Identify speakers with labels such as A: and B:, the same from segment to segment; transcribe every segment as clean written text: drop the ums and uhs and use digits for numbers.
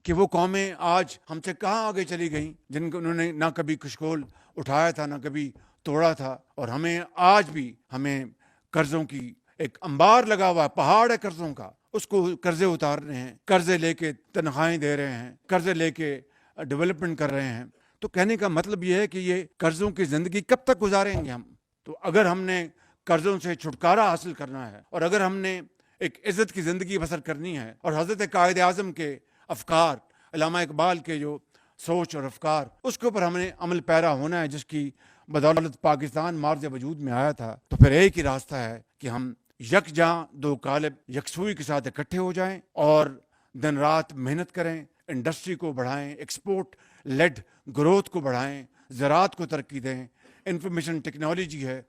A: کہ وہ قومیں آج ہم سے کہاں آگے چلی گئیں، جن کو انہوں نے نہ کبھی کشکول اٹھایا تھا، نہ کبھی توڑا تھا، اور ہمیں آج بھی ہمیں قرضوں کی ایک انبار لگا ہوا ہے، پہاڑ ہے قرضوں کا، اس کو قرضے اتار رہے ہیں، قرضے لے کے تنخواہیں دے رہے ہیں، قرضے لے کے ڈیولپمنٹ کر رہے ہیں۔ تو کہنے کا مطلب یہ ہے کہ یہ قرضوں کی زندگی کب تک گزاریں گے ہم؟ تو اگر ہم نے قرضوں سے چھٹکارا حاصل کرنا ہے، اور اگر ہم نے ایک عزت کی زندگی بسر کرنی ہے، اور حضرت قائد اعظم کے افکار، علامہ اقبال کے جو سوچ اور افکار، اس کے اوپر ہم نے عمل پیرا ہونا ہے، جس کی بدولت پاکستان مارج وجود میں آیا تھا، تو پھر ایک ہی راستہ ہے کہ ہم یکجاں دو قالب یکسوئی کے ساتھ اکٹھے ہو جائیں اور دن رات محنت کریں، انڈسٹری کو بڑھائیں، ایکسپورٹ لیڈ گروتھ کو بڑھائیں، زراعت کو ترقی دیں، انفارمیشن ٹیکنالوجی ہے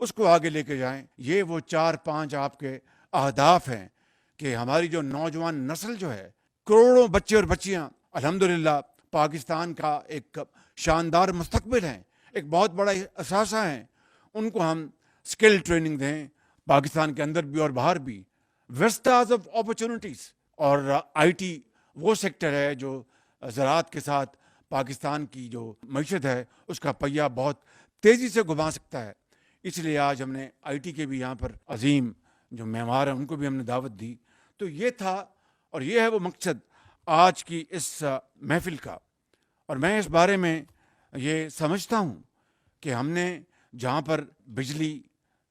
A: اس کو آگے لے کے جائیں۔ یہ وہ 4-5 آپ کے اہداف ہیں کہ ہماری جو نوجوان نسل جو ہے، کروڑوں بچے اور بچیاں الحمدللہ پاکستان کا ایک شاندار مستقبل ہیں، ایک بہت بڑا اثاثہ ہیں، ان کو ہم اسکل ٹریننگ دیں، پاکستان کے اندر بھی اور باہر بھی، وسٹاز آف اپرچونٹیز۔ اور آئی ٹی وہ سیکٹر ہے جو زراعت کے ساتھ پاکستان کی جو معیشت ہے اس کا پہیہ بہت تیزی سے گھما سکتا ہے۔ اس لیے آج ہم نے آئی ٹی کے بھی یہاں پر عظیم جو معمار ہیں ان کو بھی ہم نے دعوت دی۔ تو یہ تھا اور یہ ہے وہ مقصد آج کی اس محفل کا۔ اور میں اس بارے میں یہ سمجھتا ہوں کہ ہم نے جہاں پر بجلی،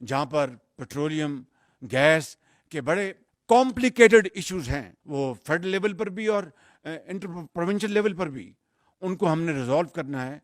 A: جہاں پر پیٹرولیم، گیس کے بڑے کمپلیکیٹڈ ایشوز ہیں، وہ فیڈرل لیول پر بھی اور انٹر پروونشل لیول پر بھی، ان کو ہم نے ریزالو کرنا ہے۔